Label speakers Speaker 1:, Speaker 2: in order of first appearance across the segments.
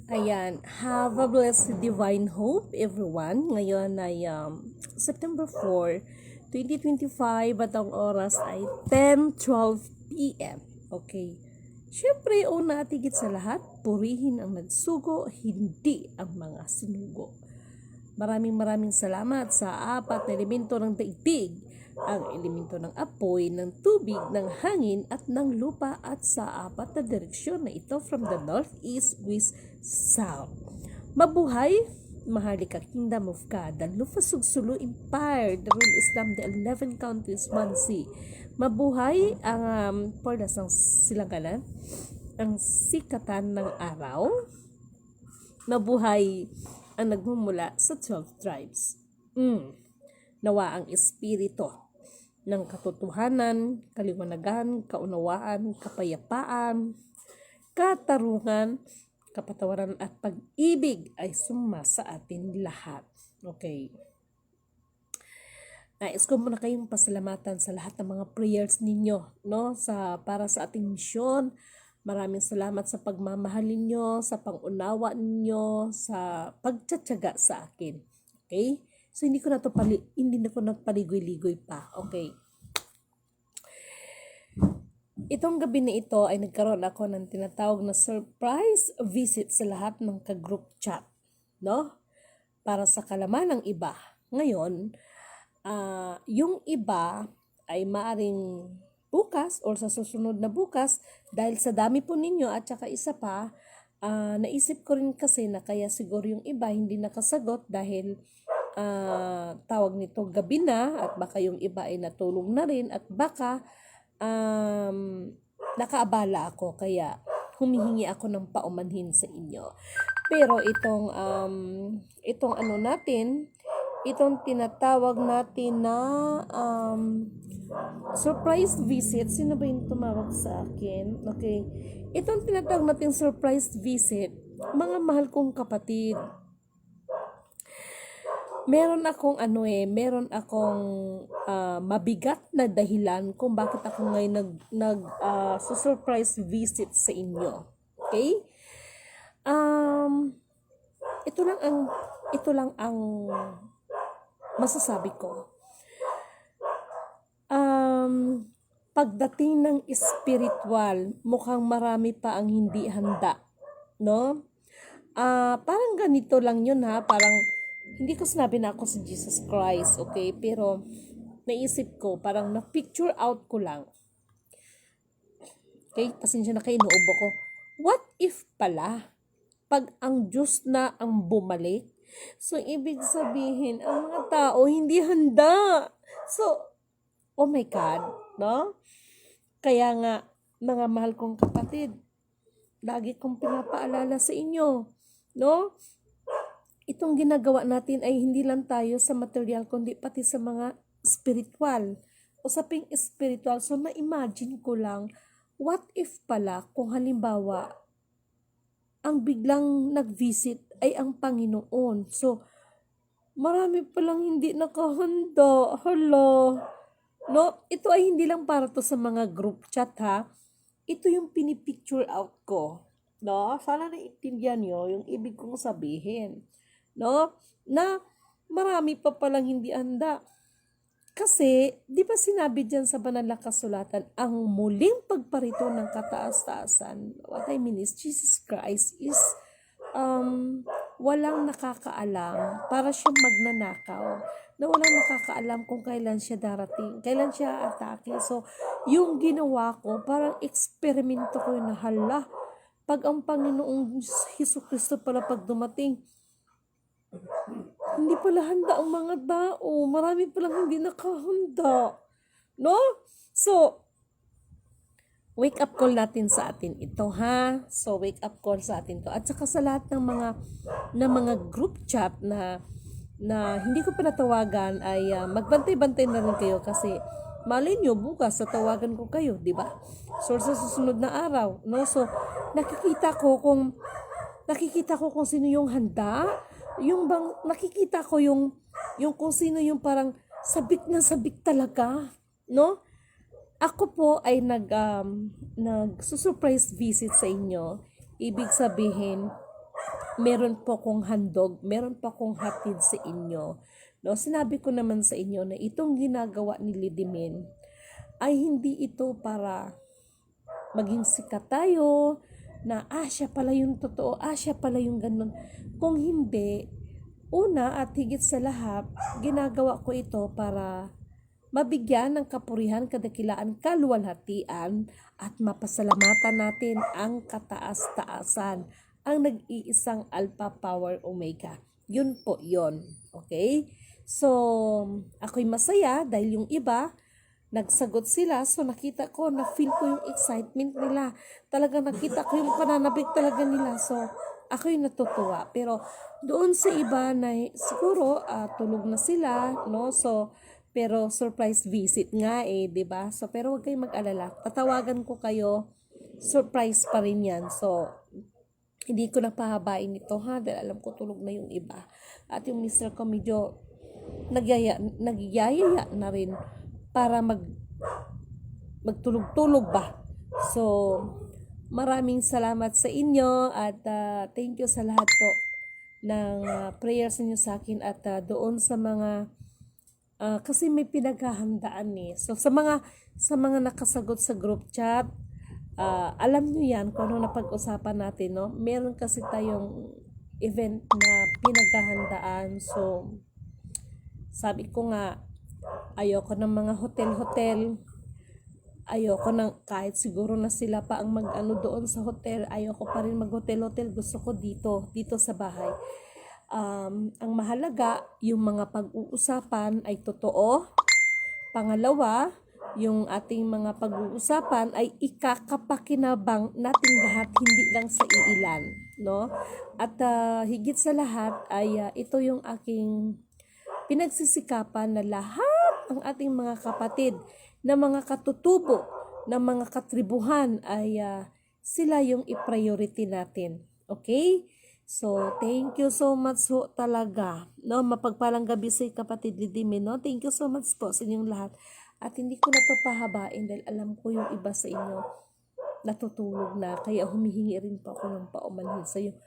Speaker 1: Ayan, have a blessed divine hope everyone. Ngayon ay September 4, 2025 at ang oras ay 10:12 p.m. Okay. Siyempre, una at higit sa lahat, purihin ang nagsugo, hindi ang mga sinugo. Maraming salamat sa apat na elemento ng daigdig, ang elemento ng apoy, ng tubig, ng hangin at ng lupa at sa apat na direksyon na ito from the north, east, west, south. Mabuhay, Maharlika Kingdom of God, the Lufa Sugsulu Empire, the Rule Islam, the 11 countries, one sea. Mabuhay ang pordas ng silangganan, ang sikatan ng araw. Mabuhay ang nagmumula sa 12 tribes. Nawa ang espiritu ng katotohanan, kaliwanagan, kaunawaan, kapayapaan, katarungan, kapatawaran at pag-ibig ay suma sa atin lahat. Okay. Nais ko muna kayong pasalamatan sa lahat ng mga prayers ninyo, no? Para sa ating misyon. Maraming salamat sa pagmamahal ninyo, sa pangunawa ninyo, sa pagtsatsaga sa akin. Okay? So hindi ko nagpaligoy-ligoy pa. Okay. Itong gabi na ito ay nagkaroon ako ng tinatawag na surprise visit sa lahat ng ka-group chat, no? Para sa kalaman ng iba. Ngayon, yung iba ay maaring bukas or sa susunod na bukas dahil sa dami po ninyo at saka isa pa, naisip ko rin kasi na kaya siguro yung iba hindi nakasagot dahil tawag nito gabi na at baka yung iba ay natulog na rin at baka nakaabala ako kaya humihingi ako ng paumanhin sa inyo. Pero itong ano natin, itong tinatawag natin na surprise visit. Sino ba yung tumawag sa akin? Okay. Itong tinatawag natin surprise visit, mga mahal kong kapatid, meron akong mabigat na dahilan kung bakit ako ngayon surprise visit sa inyo. Okay? Ito lang ang masasabi ko. Pagdating ng spiritual, mukhang marami pa ang hindi handa, no? Parang ganito lang yun ha, parang hindi ko sinabi na ako si Jesus Christ, okay? Pero naisip ko, parang na-picture out ko lang. Okay? Pasensya na kayo, inuubo ko. What if pala, pag ang Diyos na ang bumalik, so ibig sabihin, ang mga tao hindi handa. So, oh my God, no? Kaya nga, mga mahal kong kapatid, lagi kong pinapaalala sa inyo, no? Itong ginagawa natin ay hindi lang tayo sa material kundi pati sa mga spiritual. Usaping spiritual. So na-imagine ko lang, what if pala kung halimbawa ang biglang nag-visit ay ang Panginoon. So marami palang hindi nakahanda. Hala. No, ito ay hindi lang para to sa mga group chat ha. Ito yung pinipicture out ko. No, sana naiintindihan nyo yung ibig kong sabihin. No? Na marami pa palang hindi handa. Kasi, di ba sinabi dyan sa banal na kasulatan, ang muling pagparito ng kataas-taasan, what I mean is, Jesus Christ is walang nakakaalam para siyang magnanakaw na walang nakakaalam kung kailan siya darating, kailan siya atake. So, yung ginawa ko, parang eksperimento ko yun na hala, pag ang Panginoong Jesucristo pala pag dumating, hindi pala handa ang mga tao. Marami palang hindi nakahanda. No? So, wake up call natin sa atin ito, ha? So, wake up call sa atin to. At saka sa lahat ng mga group chat na hindi ko pa natawagan ay magbantay-bantay na rin kayo kasi malay nyo bukas sa tawagan ko kayo, di ba? So, sa susunod na araw, no? So, nakikita ko kung sino yung handa, yung bang nakikita ko yung kung sino yung parang sabik na sabik talaga, no? Ako po ay nag-surprise visit sa inyo. Ibig sabihin, meron po kong handog, meron pa kong hatid sa inyo. No, sinabi ko naman sa inyo na itong ginagawa ni Lidimin ay hindi ito para maging sikat tayo, na siya pala yung totoo, siya pala yung ganun. Kung hindi, una at higit sa lahat, ginagawa ko ito para mabigyan ng kapurihan, kadakilaan, kaluwalhatian at mapasalamatan natin ang kataas-taasan, ang nag-iisang Alpha Power Omega. Yun po yun. Okay? So, ako'y masaya dahil yung iba, nagsagot sila. So, nakita ko, na-feel ko yung excitement nila. Talagang nakita ko yung pananabik talaga nila. So, ako'y natutuwa. Pero, doon sa iba na siguro, tulog na sila, no? So, pero surprise visit nga 'di ba? So, pero huwag kayong mag-alala. Tatawagan ko kayo. Surprise pa rin 'yan. So, hindi ko na pahabain ito ha, dahil alam ko tulog na yung iba. At yung mister ko medyo nagyayaya na rin para magtulog-tulog ba. So, maraming salamat sa inyo at thank you sa lahat po ng prayers niyo sa akin at doon sa mga kasi may pinaghahandaan So sa mga nakasagot sa group chat, alam niyo 'yan kung ano napag-usapan natin, no? Meron kasi tayong event na pinaghahandaan. So sabi ko nga, ayoko ng mga hotel-hotel. Ayoko ng kahit siguro na sila pa ang mag-ano doon sa hotel, ayoko pa rin mag-hotel-hotel. Gusto ko dito sa bahay. Ang mahalaga, yung mga pag-uusapan ay totoo. Pangalawa, yung ating mga pag-uusapan ay ikakapakinabang nating lahat, hindi lang sa iilan, no? At higit sa lahat ay ito yung aking pinagsisikapan na lahat ng ating mga kapatid, na mga katutubo, na mga katribuhan ay sila yung i-priority natin. Okay? So, thank you so much ho talaga. No, mapagpalang gabi sa kapatid Lidime, no? Thank you so much po sa inyong lahat. At hindi ko na to pahabain dahil alam ko yung iba sa inyo natutulog na. Kaya humihingi rin po ako ng paumanhin sa iyo.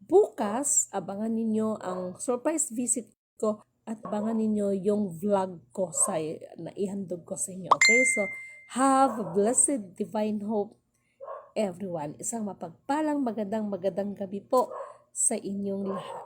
Speaker 1: Bukas, abangan ninyo ang surprise visit ko at abangan ninyo yung vlog ko na ihandog ko sa inyo. Okay? So, have a blessed divine hope everyone. Isang mapagpalang magandang gabi po sa inyong lahat.